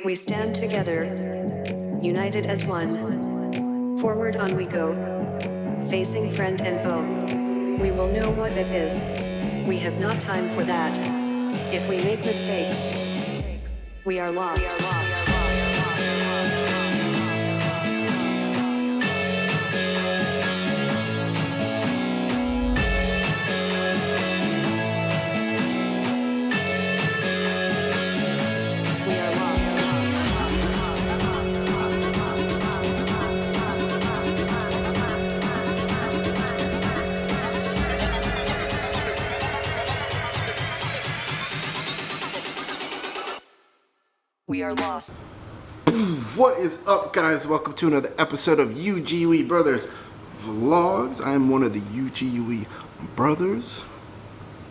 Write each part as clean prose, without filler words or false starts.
We stand together, united as one. Forward on we go, facing friend and foe. We will know what it is. We have not time for that. If we make mistakes, we are lost. We are lost. What is up, guys? Welcome to another episode of UGUE Brothers Vlogs. I am one of the UGUE brothers.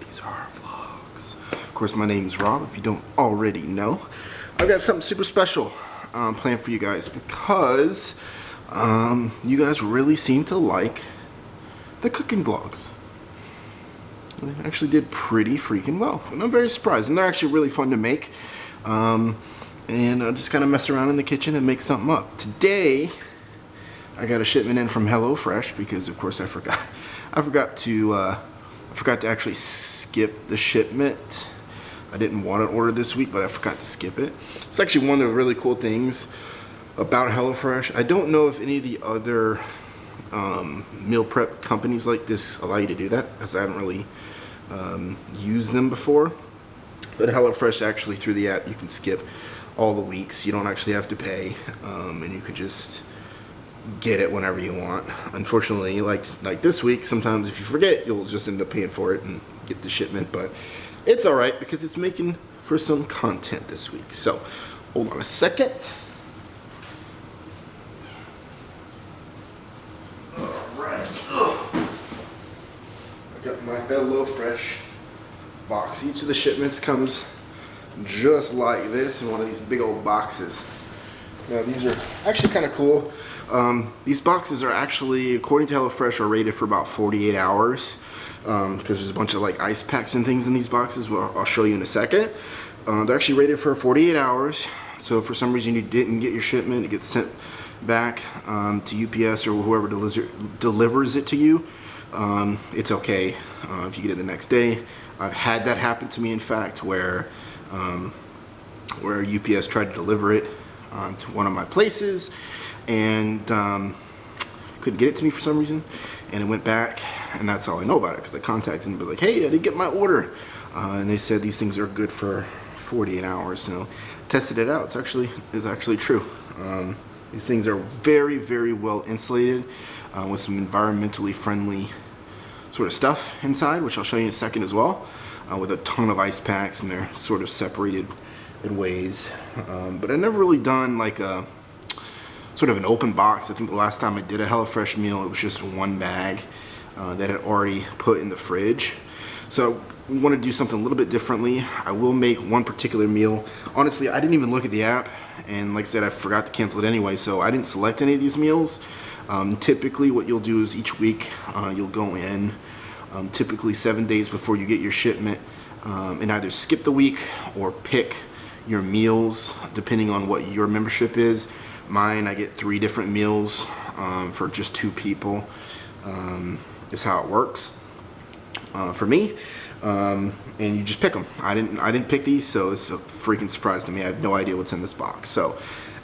These are our vlogs. Of course, my name is Rob, if you don't already know. I've got something super special planned for you guys because you guys really seem to like the cooking vlogs. They actually did pretty freaking well, and I'm very surprised. And they're actually really fun to make. And I'll just kind of mess around in the kitchen and make something up. Today, I got a shipment in from HelloFresh because, of course, I forgot to actually skip the shipment. I didn't want to order this week, but I forgot to skip it. It's actually one of the really cool things about HelloFresh. I don't know if any of the other meal prep companies like this allow you to do that, as I haven't really used them before. But HelloFresh, actually, through the app, you can skip all the weeks. You don't actually have to pay, and you could just get it whenever you want. Unfortunately, like this week, sometimes if you forget, you'll just end up paying for it and get the shipment. But it's all right because it's making for some content this week. So hold on a second. All right. I got my HelloFresh box. Each of the shipments comes just like this in one of these big old boxes. Now these are actually kind of cool. These boxes are actually, according to HelloFresh, are rated for about 48 hours because there's a bunch of like ice packs and things in these boxes. Well, I'll show you in a second. They're actually rated for 48 hours. So if for some reason you didn't get your shipment, it gets sent back to UPS or whoever delivers it to you. It's okay if you get it the next day. I've had that happen to me, in fact, where UPS tried to deliver it to one of my places and couldn't get it to me for some reason, and it went back, and that's all I know about it because I contacted them and be like, hey, I didn't get my order, and they said these things are good for 48 hours. So tested it out. It's actually true. These things are very, very well insulated with some environmentally friendly sort of stuff inside, which I'll show you in a second as well, with a ton of ice packs, and they're sort of separated in ways. But I've never really done like a sort of an open box. I think the last time I did a HelloFresh meal, it was just one bag that I'd already put in the fridge. So we want to do something a little bit differently. I will make one particular meal. Honestly, I didn't even look at the app, and like I said, I forgot to cancel it anyway, so I didn't select any of these meals. Typically what you'll do is each week you'll go in typically 7 days before you get your shipment and either skip the week or pick your meals depending on what your membership is. Mine, I get 3 different meals for just 2 people is how it works for me, and you just pick them. I didn't pick these, so it's a freaking surprise to me. I have no idea what's in this box, so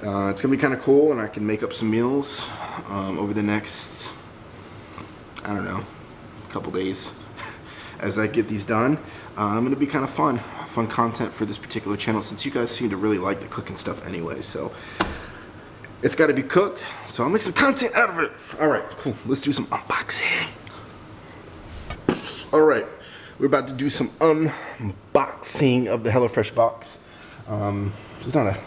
it's gonna be kind of cool, and I can make up some meals over the next, I don't know, couple days as I get these done. It'll be kind of fun content for this particular channel since you guys seem to really like the cooking stuff anyway. So it's got to be cooked, so I'll make some content out of it. All right, cool. Let's do some unboxing. All right, we're about to do some unboxing of the HelloFresh box. There's not a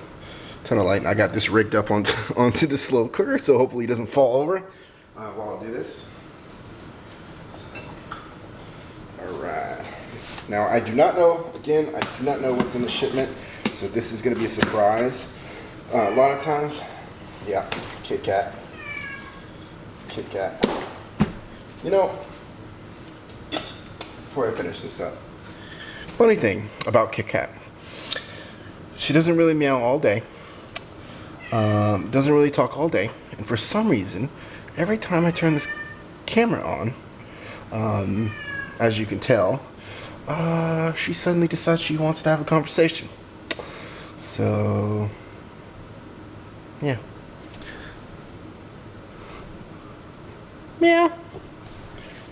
ton of light, and I got this rigged up onto the slow cooker, so hopefully it doesn't fall over while I do this. Alright. Now I do not know what's in the shipment, so this is going to be a surprise. A lot of times, yeah, Kit Kat. You know, before I finish this up, funny thing about Kit Kat, she doesn't really meow all day. Doesn't really talk all day, and for some reason, every time I turn this camera on, as you can tell, she suddenly decides she wants to have a conversation. So, yeah. Meow.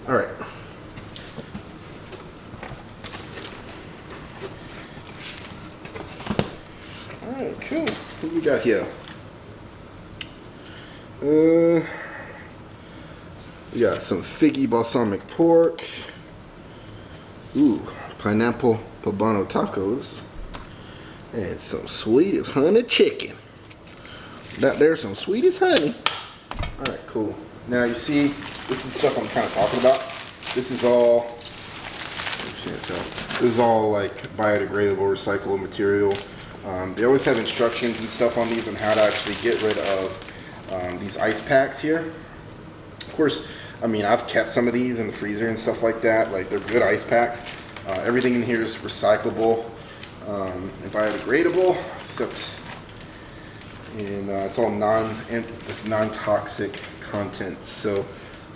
All right. All right, cool. What we got here? We got some Figgy Balsamic Pork. Ooh, pineapple poblano tacos. And some sweet as honey chicken. That there's some sweet as honey. All right, cool. Now you see, this is stuff I'm kind of talking about. This is all, you can't tell. This is all like biodegradable, recyclable material. They always have instructions and stuff on these on how to actually get rid of these ice packs here. Of course, I mean, I've kept some of these in the freezer and stuff like that. Like, they're good ice packs. Everything in here is recyclable and biodegradable, except it's all non-toxic content. So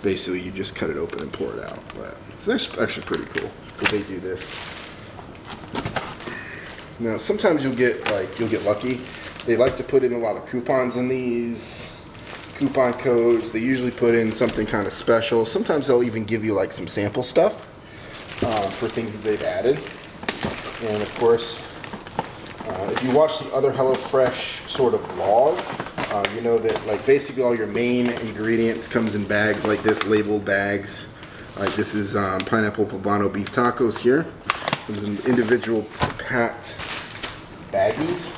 basically, you just cut it open and pour it out. But it's actually pretty cool that they do this. Now, sometimes you'll get lucky. They like to put in a lot of coupons in these. Coupon codes. They usually put in something kind of special. Sometimes they'll even give you like some sample stuff for things that they've added. And of course, if you watch the other HelloFresh sort of vlog, you know that like basically all your main ingredients comes in bags like this, labeled bags. Like this is pineapple poblano beef tacos here. Comes in individual packed baggies.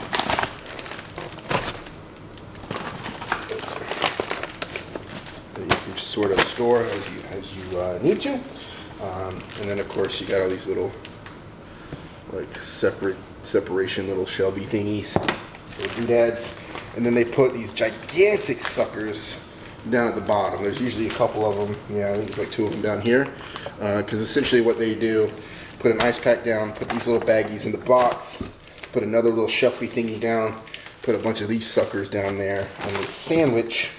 That you can sort of store as you need to. And then of course you got all these little like separation little shelby thingies, little doodads. And then they put these gigantic suckers down at the bottom. There's usually a couple of them. Yeah, I think there's like 2 of them down here. Because essentially what they do, put an ice pack down, put these little baggies in the box, put another little shelfy thingy down, put a bunch of these suckers down there, and they sandwich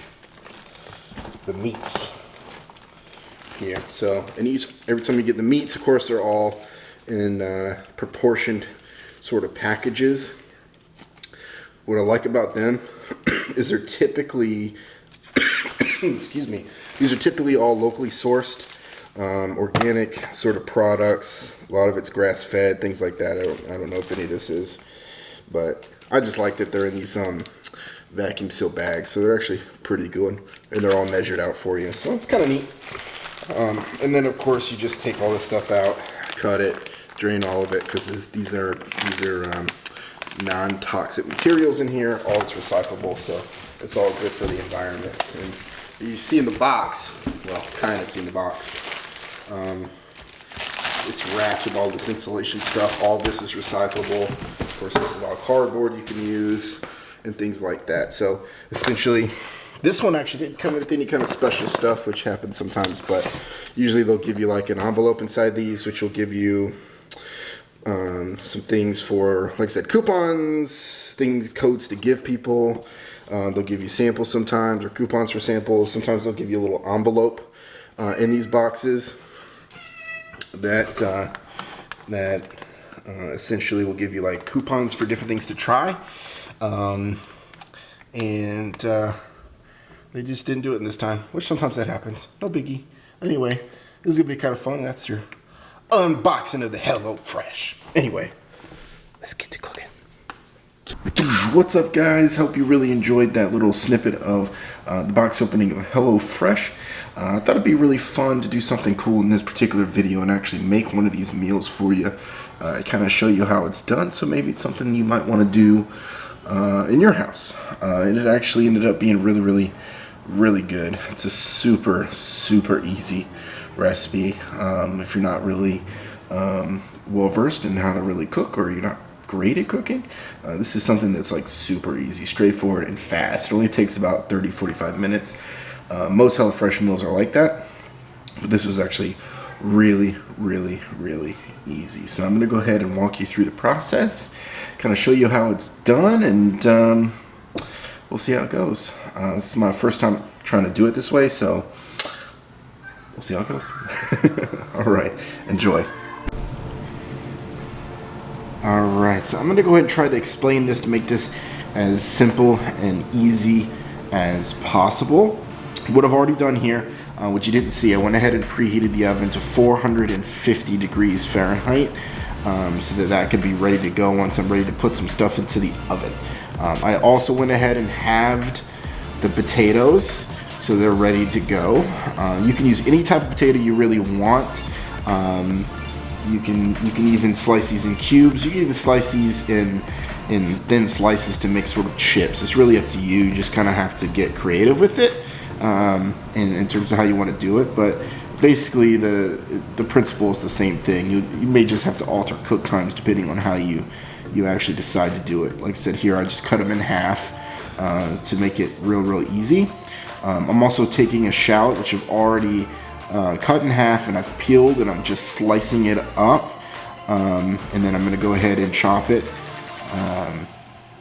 the meats here. So, and every time you get the meats, of course, they're all in proportioned sort of packages. What I like about them is they're typically, excuse me, these are typically all locally sourced, organic sort of products. A lot of it's grass-fed, things like that. I don't know if any of this is, but I just like that they're in these vacuum seal bags. So they're actually pretty good, and they're all measured out for you. So it's kind of neat. And then of course you just take all this stuff out, cut it, drain all of it, because these are non-toxic materials in here. All it's recyclable, so it's all good for the environment. And you see in the box, well, kind of see in the box, it's wrapped with all this insulation stuff. All this is recyclable. Of course, this is all cardboard you can use and things like that. So essentially, this one actually didn't come with any kind of special stuff, which happens sometimes, but usually they'll give you like an envelope inside these, which will give you some things for, like I said, coupons, codes to give people. They'll give you samples sometimes, or coupons for samples. Sometimes they'll give you a little envelope in these boxes that essentially will give you like coupons for different things to try. They just didn't do it in this time, which sometimes that happens. No biggie. Anyway, this is gonna be kind of fun. That's your unboxing of the HelloFresh. Anyway, let's get to cooking. What's up, guys? Hope you really enjoyed that little snippet of the box opening of HelloFresh. I thought it'd be really fun to do something cool in this particular video and actually make one of these meals for you. Kind of show you how it's done, so maybe it's something you might want to do in your house. And it actually ended up being really good. It's a super easy recipe. If you're not really well versed in how to really cook, or you're not great at cooking, this is something that's like super easy, straightforward, and fast. It only takes about 30-45 minutes. Most HelloFresh meals are like that, but this was actually really easy. So I'm going to go ahead and walk you through the process, kind of show you how it's done, and we'll see how it goes. This is my first time trying to do it this way, so we'll see how it goes. All right, enjoy. All right, so I'm gonna go ahead and try to explain this to make this as simple and easy as possible. What I've already done here, which you didn't see, I went ahead and preheated the oven to 450 degrees Fahrenheit, so that could be ready to go once I'm ready to put some stuff into the oven. I also went ahead and halved the potatoes so they're ready to go. You can use any type of potato you really want. You can even slice these in cubes. You can even slice these in thin slices to make sort of chips. It's really up to you. You just kind of have to get creative with it in terms of how you want to do it. But basically, the principle is the same thing. You may just have to alter cook times depending on how you actually decide to do it. Like I said here, I just cut them in half to make it real easy. I'm also taking a shallot, which I've already cut in half and I've peeled, and I'm just slicing it up. And then I'm going to go ahead and chop it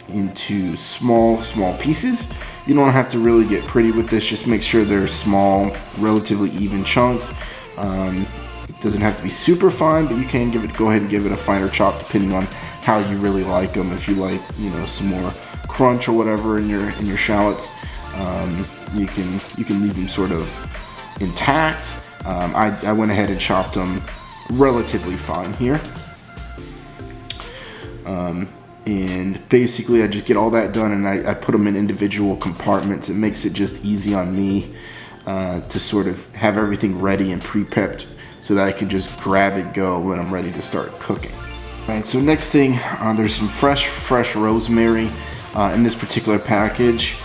into small pieces. You don't have to really get pretty with this. Just make sure they're small, relatively even chunks. It doesn't have to be super fine, but you can go ahead and give it a finer chop depending on how you really like them. If you like, some more crunch or whatever in your shallots, you can leave them sort of intact. I went ahead and chopped them relatively fine here. And basically I just get all that done and I put them in individual compartments. It makes it just easy on me to sort of have everything ready and pre-prepped so that I can just grab and go when I'm ready to start cooking. All right, so next thing, there's some fresh rosemary in this particular package.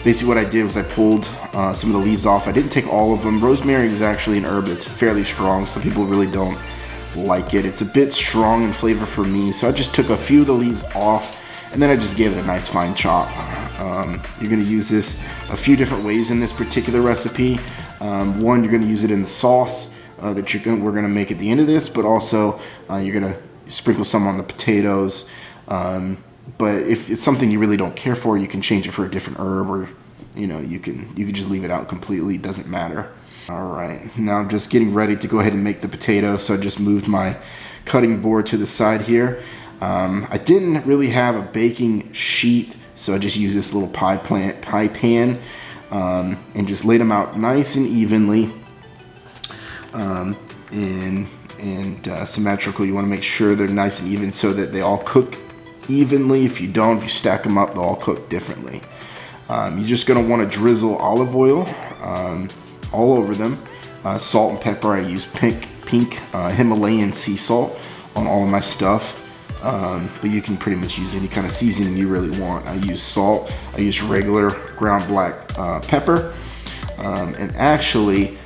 Basically what I did was I pulled some of the leaves off. I didn't take all of them. Rosemary is actually an herb that's fairly strong. Some people really don't like it. It's a bit strong in flavor for me, so I just took a few of the leaves off and then I just gave it a nice fine chop. You're going to use this a few different ways in this particular recipe. One, you're going to use it in the sauce that we're going to make at the end of this, but also you're going to sprinkle some on the potatoes. But if it's something you really don't care for, you can change it for a different herb, or you can just leave it out completely. It doesn't matter. All right, now I'm just getting ready to go ahead and make the potatoes, so I just moved my cutting board to the side here. I didn't really have a baking sheet, so I just used this little pie pan and just laid them out nice and evenly and symmetrical. You want to make sure they're nice and even so that they all cook evenly. If you stack them up, they'll all cook differently. You're just going to want to drizzle olive oil all over them. Salt and pepper. I use pink Himalayan sea salt on all of my stuff. But you can pretty much use any kind of seasoning you really want. I use salt. I use regular ground black pepper. And actually,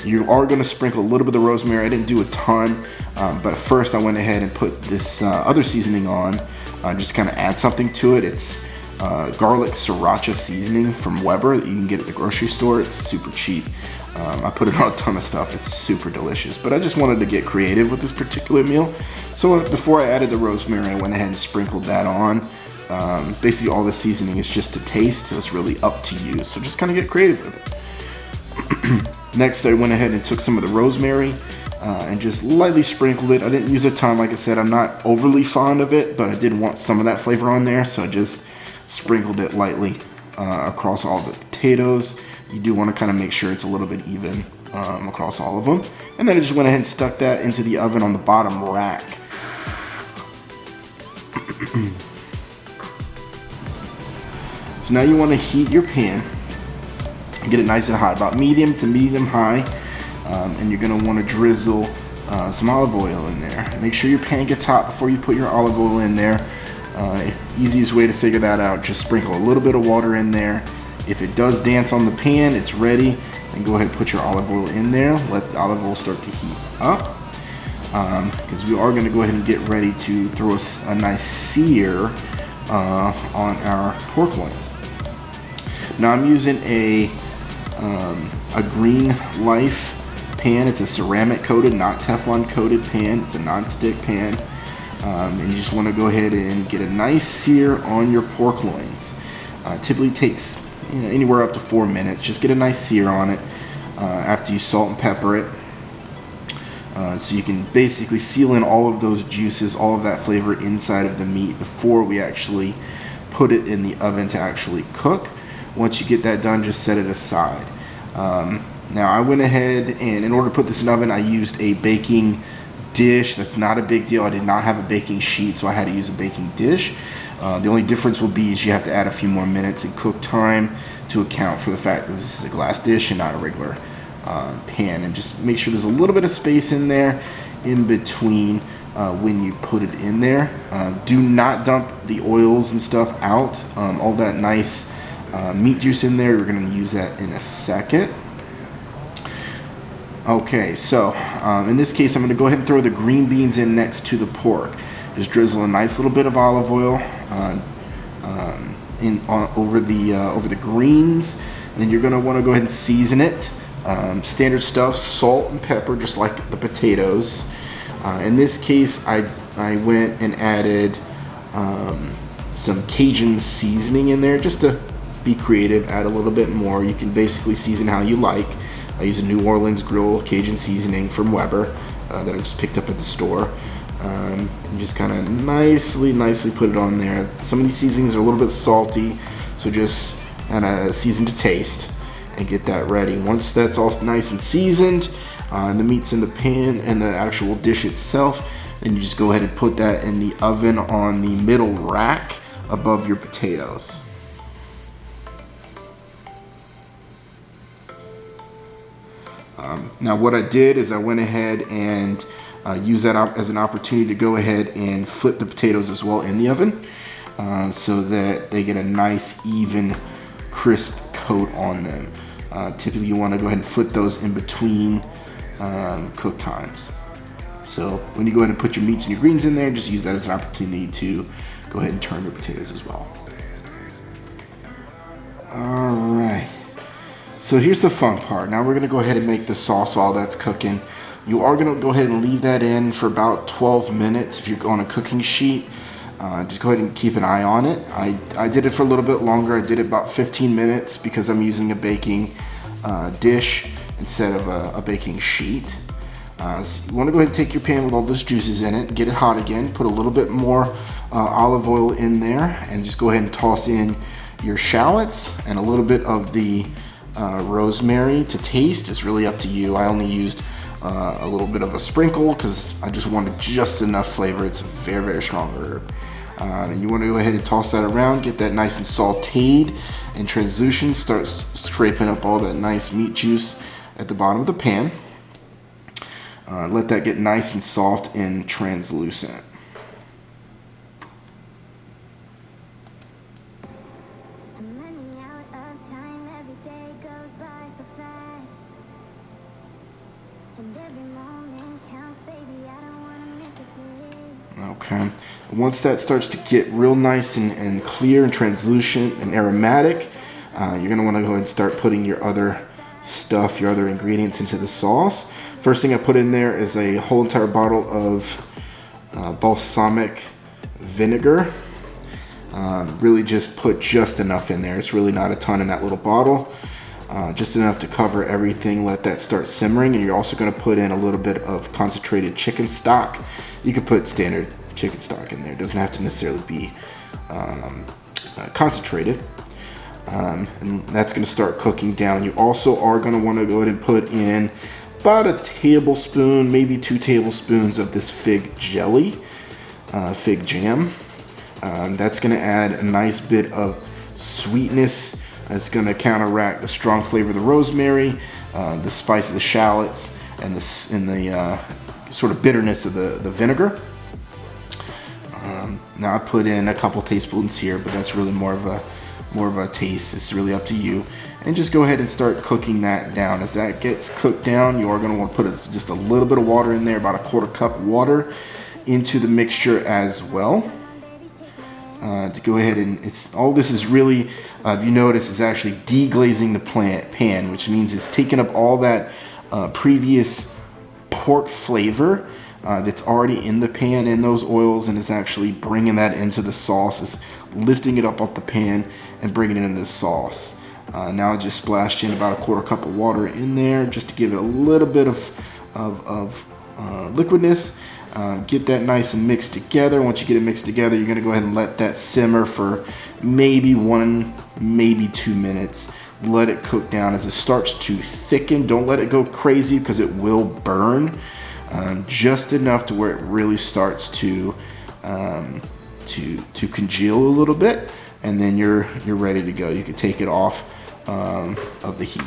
you are going to sprinkle a little bit of rosemary. I didn't do a ton, but first I went ahead and put this other seasoning on, just kind of add something to it. It's garlic sriracha seasoning from Weber that you can get at the grocery store. It's super cheap. I put it on a ton of stuff. It's super delicious, but I just wanted to get creative with this particular meal. So before I added the rosemary, I went ahead and sprinkled that on. Basically all the seasoning is just to taste, so it's really up to you. So just kind of get creative with it. Next, I went ahead and took some of the rosemary and just lightly sprinkled it. I didn't use a ton. Like I said, I'm not overly fond of it, but I did want some of that flavor on there, so I just sprinkled it lightly across all the potatoes. You do want to kind of make sure it's a little bit even across all of them. And then I just went ahead and stuck that into the oven on the bottom rack. So now you want to heat your pan. Get it nice and hot, about medium to medium high. And you're going to want to drizzle some olive oil in there. Make sure your pan gets hot before you put your olive oil in there. Easiest way to figure that out, just sprinkle a little bit of water in there. If it does dance on the pan, it's ready. And go ahead and put your olive oil in there. Let the olive oil start to heat up. Because we are going to go ahead and get ready to throw a nice sear on our pork loins. Now I'm using a Green Life pan. It's a ceramic coated, not Teflon coated pan. It's a non-stick pan. And you just want to go ahead and get a nice sear on your pork loins. Typically takes anywhere up to 4 minutes. Just get a nice sear on it after you salt and pepper it. So you can basically seal in all of those juices, all of that flavor inside of the meat before we actually put it in the oven to actually cook. Once you get that done, just set it aside. Now I went ahead and in order to put this in the oven, I used a baking dish. That's not a big deal. I did not have a baking sheet, so I had to use a baking dish. The only difference will be is you have to add a few more minutes in cook time to account for the fact that this is a glass dish and not a regular pan. And just make sure there's a little bit of space in there in between when you put it in there. Do not dump the oils and stuff out. All that nice meat juice in there, we're going to use that in a second. Okay, so in this case, I'm going to go ahead and throw the green beans in next to the pork. Just drizzle a nice little bit of olive oil over the greens. And then you're going to want to go ahead and season it. Standard stuff, salt and pepper, just like the potatoes. In this case, I went and added some Cajun seasoning in there just to be creative, add a little bit more. You can basically season how you like. I use a New Orleans Grill Cajun seasoning from Weber that I just picked up at the store. And just kind of nicely put it on there. Some of these seasonings are a little bit salty, so just kind of season to taste and get that ready. Once that's all nice and seasoned, and the meat's in the pan and the actual dish itself, then you just go ahead and put that in the oven on the middle rack above your potatoes. Now what I did is I went ahead and used that as an opportunity to go ahead and flip the potatoes as well in the oven so that they get a nice even crisp coat on them. Typically you want to go ahead and flip those in between cook times. So when you go ahead and put your meats and your greens in there, just use that as an opportunity to go ahead and turn your potatoes as well. Alright. So here's the fun part. Now we're going to go ahead and make the sauce while that's cooking. You are going to go ahead and leave that in for about 12 minutes if you're on a cooking sheet. Just go ahead and keep an eye on it. I did it for a little bit longer. I did it about 15 minutes because I'm using a baking dish instead of a baking sheet. So you want to go ahead and take your pan with all those juices in it, get it hot again, put a little bit more olive oil in there, and just go ahead and toss in your shallots and a little bit of the rosemary to taste. It's really up to you. I only used a little bit of a sprinkle because I just wanted just enough flavor. It's a very strong herb. And you want to go ahead and toss that around, get that nice and sauteed and translucent. Start scraping up all that nice meat juice at the bottom of the pan. Let that get nice and soft and translucent. Okay. Once that starts to get real nice and clear and translucent and aromatic, you're going to want to go ahead and start putting your other stuff, your other ingredients into the sauce. First thing I put in there is a whole entire bottle of balsamic vinegar. Really just put just enough in there. It's really not a ton in that little bottle. Just enough to cover everything. Let that start simmering, and you're also going to put in a little bit of concentrated chicken stock. You could put standard chicken stock in there. It doesn't have to necessarily be concentrated. And that's going to start cooking down. You also are going to want to go ahead and put in about a tablespoon, maybe 2 tablespoons of this fig jelly, fig jam. That's going to add a nice bit of sweetness. It's going to counteract the strong flavor of the rosemary, the spice of the shallots, and the sort of bitterness of the vinegar. Now I put in a couple teaspoons here, but that's really more of a taste. It's really up to you. And just go ahead and start cooking that down. As that gets cooked down, you are going to want to put just a little bit of water in there, about a 1/4 cup water into the mixture as well. To go ahead and all this is really, if you notice, is actually deglazing the pan, which means it's taking up all that previous pork flavor that's already in the pan in those oils, and is actually bringing that into the sauce. It's lifting it up off the pan and bringing it in this sauce. Now I just splashed in about a 1/4 cup of water in there just to give it a little bit of liquidness. Get that nice and mixed together. Once you get it mixed together, you're going to go ahead and let that simmer for maybe 1, maybe 2 minutes. Let it cook down. As it starts to thicken, don't let it go crazy because it will burn. Just enough to where it really starts to congeal a little bit, and then you're ready to go. You can take it off of the heat.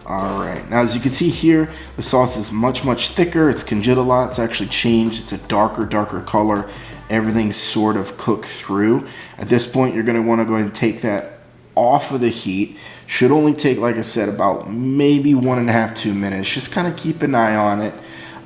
All right, now as you can see here, the sauce is much thicker. It's congealed a lot. It's actually changed. It's a darker color. Everything's sort of cooked through. At this point, you're gonna wanna go ahead and take that off of the heat. Should only take, like I said, about maybe 1.5 to 2 minutes. Just kind of keep an eye on it.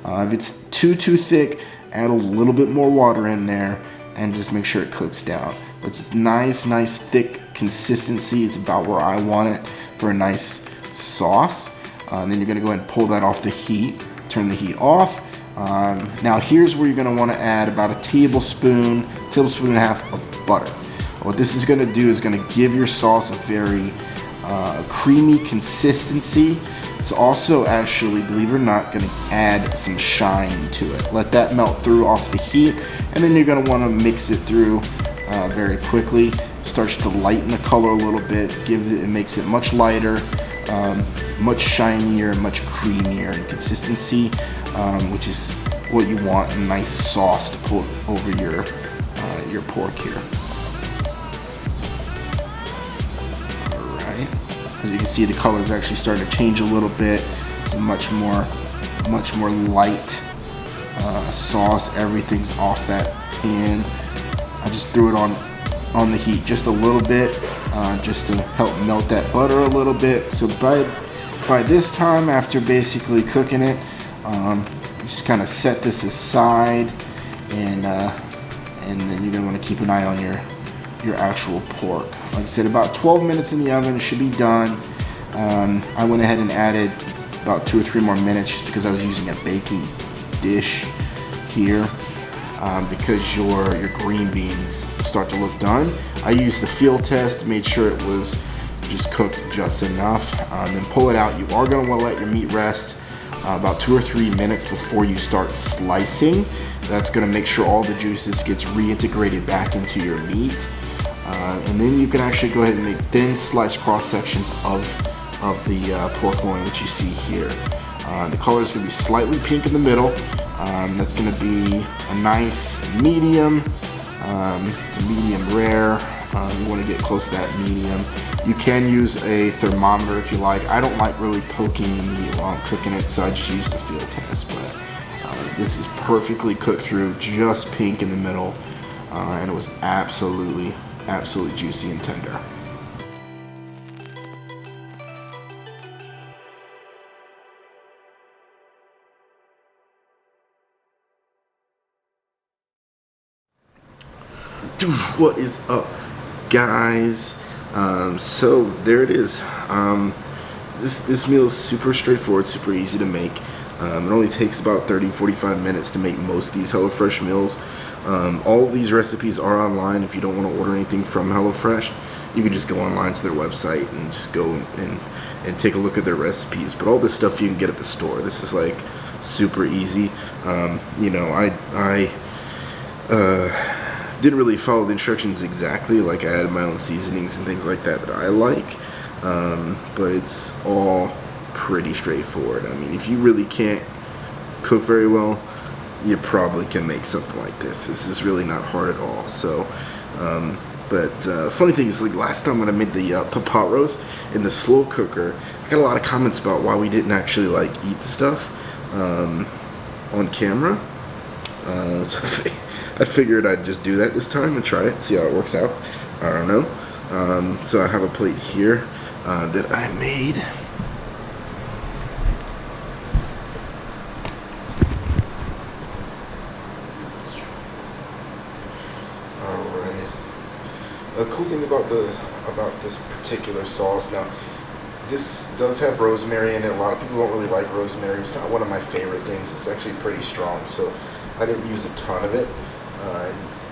If it's too thick, add a little bit more water in there and just make sure it cooks down. But it's nice thick consistency. It's about where I want it for a nice sauce. Then you're gonna go ahead and pull that off the heat, turn the heat off. Now here's where you're gonna wanna add about a tablespoon and a half of butter. What this is gonna do is gonna give your sauce a very creamy consistency. It's also actually, believe it or not, gonna add some shine to it. Let that melt through off the heat, and then you're gonna wanna mix it through very quickly. Starts to lighten the color a little bit, it makes it much lighter, much shinier, much creamier in consistency, which is what you want, a nice sauce to put over your pork here. All right, as you can see, the color is actually starting to change a little bit. It's a much more light sauce. Everything's off that pan. I just threw it on the heat just a little bit, just to help melt that butter a little bit. So by this time, after basically cooking it, just kind of set this aside, and then you're gonna want to keep an eye on your actual pork. Like I said, about 12 minutes in the oven, it should be done. I went ahead and added about 2 or 3 more minutes just because I was using a baking dish here. Because your green beans start to look done. I used the field test, made sure it was just cooked just enough. Then pull it out. You are going to want to let your meat rest about 2 or 3 minutes before you start slicing. That's going to make sure all the juices gets reintegrated back into your meat. And then you can actually go ahead and make thin sliced cross sections of the pork loin, which you see here. The color is going to be slightly pink in the middle. That's going to be a nice medium to medium rare. You want to get close to that medium. You can use a thermometer if you like. I don't like really poking the meat while I'm cooking it, so I just use the field test. But this is perfectly cooked through, just pink in the middle, and it was absolutely juicy and tender. What is up, guys? So there it is. This meal is super straightforward, super easy to make. It only takes about 30-45 minutes to make most of these HelloFresh meals. All of these recipes are online. If you don't want to order anything from HelloFresh, you can just go online to their website and just go and take a look at their recipes. But all this stuff you can get at the store. This is like super easy. I didn't really follow the instructions exactly. Like, I added my own seasonings and things like that I like, but it's all pretty straightforward. I mean, if you really can't cook very well, you probably can make something like this. This is really not hard at all. So, funny thing is, like last time when I made the pot roast in the slow cooker, I got a lot of comments about why we didn't actually like eat the stuff on camera. So I figured I'd just do that this time and try it, see how it works out. I don't know. So I have a plate here that I made. The cool thing about this particular sauce, now this does have rosemary in it. A lot of people don't really like rosemary. It's not one of my favorite things. It's actually pretty strong, so I didn't use a ton of it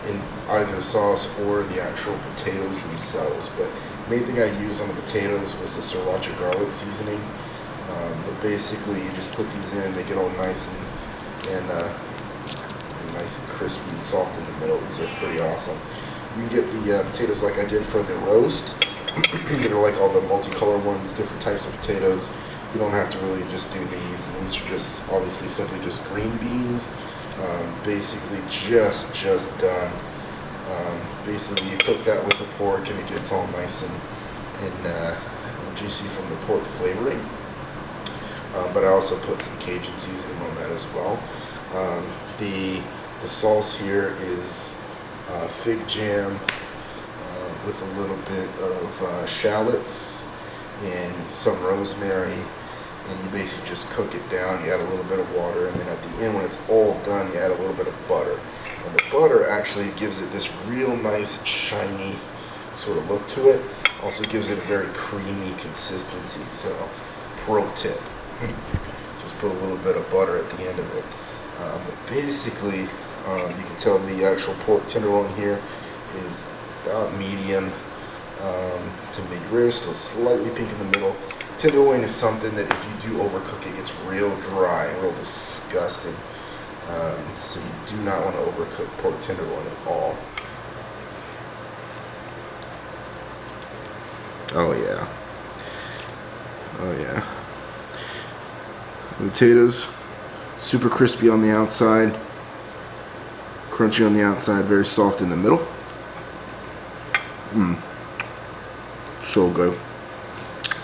in either the sauce or the actual potatoes themselves. But the main thing I used on the potatoes was the sriracha garlic seasoning. But basically, you just put these in, and they get all nice and nice and crispy and soft in the middle. These are pretty awesome. You can get the potatoes like I did for the roast. That are like all the multicolored ones, different types of potatoes. You don't have to really just do these. And these are just obviously simply just green beans. Basically just done. Basically you cook that with the pork and it gets all nice and juicy from the pork flavoring. But I also put some Cajun seasoning on that as well. The sauce here is fig jam with a little bit of shallots and some rosemary, and you basically just cook it down. You add a little bit of water, and then at the end when it's all done, you add a little bit of butter. And the butter actually gives it this real nice shiny sort of look to it. Also gives it a very creamy consistency. So pro tip, just put a little bit of butter at the end of it. But basically you can tell the actual pork tenderloin here is about medium to mid-rare, still slightly pink in the middle. Tenderloin is something that if you do overcook it, gets real dry and real disgusting. So you do not want to overcook pork tenderloin at all. Oh yeah. Oh yeah. The potatoes, super crispy on the outside, crunchy on the outside, very soft in the middle. So good.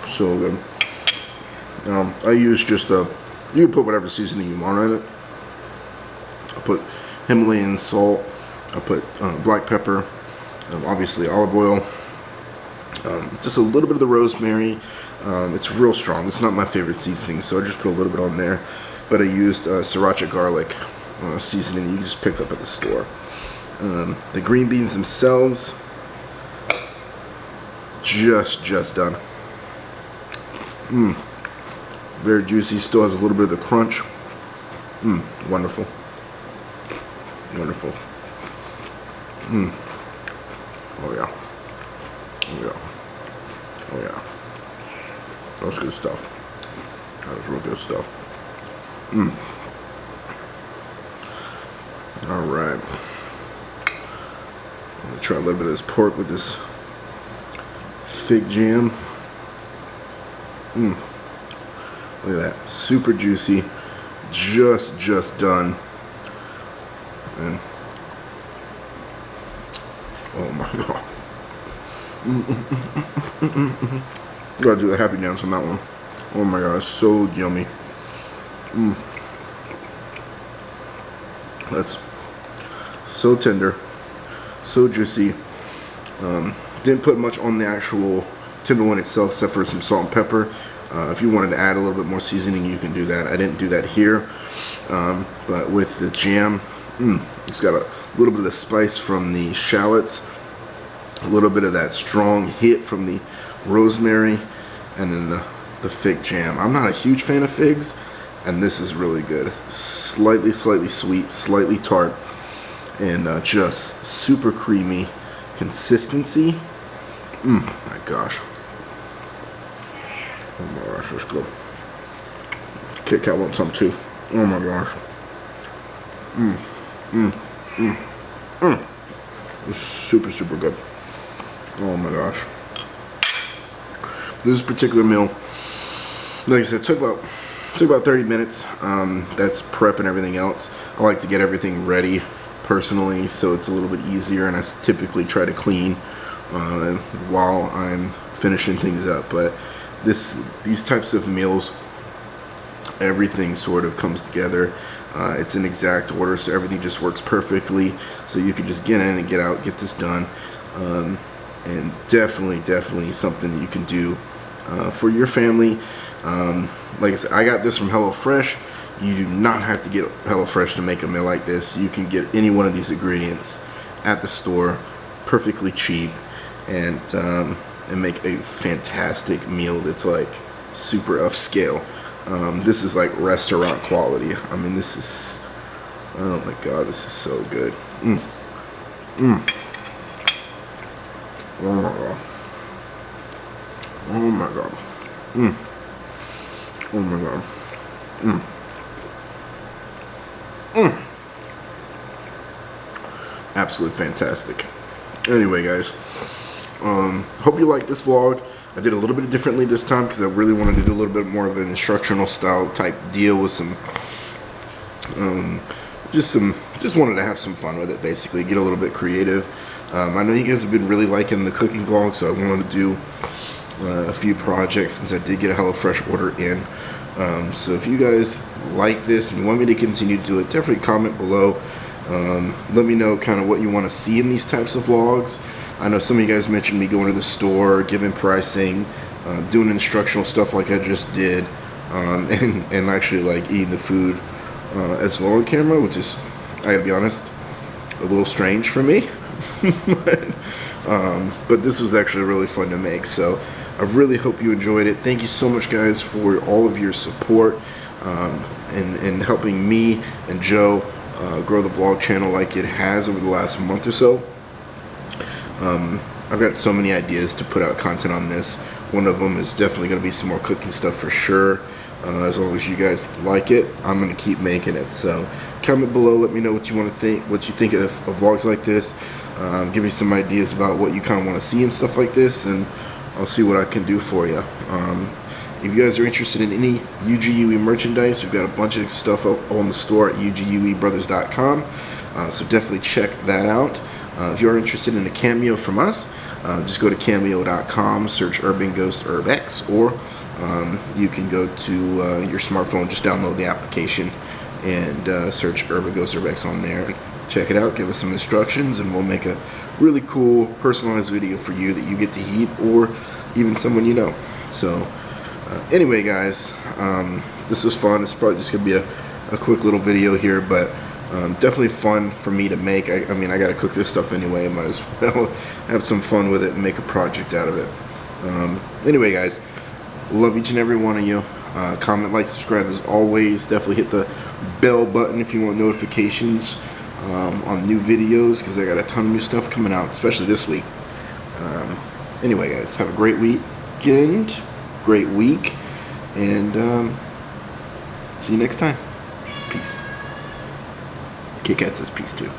So good. I use just you can put whatever seasoning you want on it. I put Himalayan salt. I put black pepper, obviously olive oil, just a little bit of the rosemary. It's real strong. It's not my favorite seasoning, so I just put a little bit on there. But I used sriracha garlic seasoning that you can just pick up at the store. The green beans themselves, just done. Very juicy. Still has a little bit of the crunch. Wonderful. Wonderful. Oh yeah. Oh yeah. Oh yeah. That was good stuff. That was real good stuff. All right. I'm gonna try a little bit of this pork with this fig jam. Look at that, super juicy, just done, and oh my god, gotta do the happy dance on that one. Oh my god, it's so yummy. That's so tender, so juicy. Didn't put much on the actual tenderloin itself except for some salt and pepper. If you wanted to add a little bit more seasoning, you can do that. I didn't do that here. But with the jam, it's got a little bit of the spice from the shallots, a little bit of that strong hit from the rosemary, and then the fig jam. I'm not a huge fan of figs, and this is really good. Slightly sweet, slightly tart, and just super creamy consistency. My gosh. Oh my gosh, let's go. Kit Kat wants some too. Oh my gosh. It's super good. Oh my gosh. This particular meal, like I said, took about Took about 30 minutes. That's prep and everything else. I like to get everything ready personally, so it's a little bit easier, and I typically try to clean while I'm finishing things up. But these types of meals, everything sort of comes together. It's in exact order, so everything just works perfectly. So you can just get in and get out, get this done, and definitely something that you can do for your family. Like I said, I got this from HelloFresh. You do not have to get HelloFresh to make a meal like this. You can get any one of these ingredients at the store, perfectly cheap, and make a fantastic meal that's like super upscale. This is like restaurant quality. I mean, this is, oh my god, this is so good. Oh my god. Oh my god. Oh my god. Absolutely fantastic. Anyway, guys, hope you like this vlog. I did a little bit differently this time because I really wanted to do a little bit more of an instructional style type deal with some, just wanted to have some fun with it, basically, get a little bit creative. I know you guys have been really liking the cooking vlog, so I wanted to do a few projects since I did get a HelloFresh order in. So if you guys like this and you want me to continue to do it, definitely comment below. Let me know kind of what you want to see in these types of vlogs. I know some of you guys mentioned me going to the store, giving pricing, doing instructional stuff like I just did, and actually like eating the food as well on camera, which is, I gotta be honest, a little strange for me. But this was actually really fun to make, so I really hope you enjoyed it. Thank you so much, guys, for all of your support and helping me and Joe grow the vlog channel like it has over the last month or so. I've got so many ideas to put out content on this. One of them is definitely going to be some more cooking stuff for sure. As long as you guys like it, I'm going to keep making it. So comment below, let me know what you want to think, what you think of vlogs like this. Give me some ideas about what you kind of want to see and stuff like this, and I'll see what I can do for you. If you guys are interested in any UGUE merchandise, we've got a bunch of stuff up on the store at uguebrothers.com, so definitely check that out. If you're interested in a cameo from us, just go to cameo.com, search Urban Ghost Urbex, or you can go to your smartphone, just download the application and search Urban Ghost Urbex on there. Check it out, give us some instructions, and we'll make a really cool personalized video for you that you get to keep, or even someone you know. So anyway, guys, this was fun. It's probably just gonna be a quick little video here, but definitely fun for me to make. I mean, I gotta cook this stuff anyway. I might as well have some fun with it and make a project out of it. Anyway, guys, love each and every one of you. Comment, like, subscribe as always. Definitely hit the bell button if you want notifications on new videos, because I got a ton of new stuff coming out, especially this week. Anyway, guys, have a great weekend, great week, and see you next time. Peace. Kit Kat says peace too.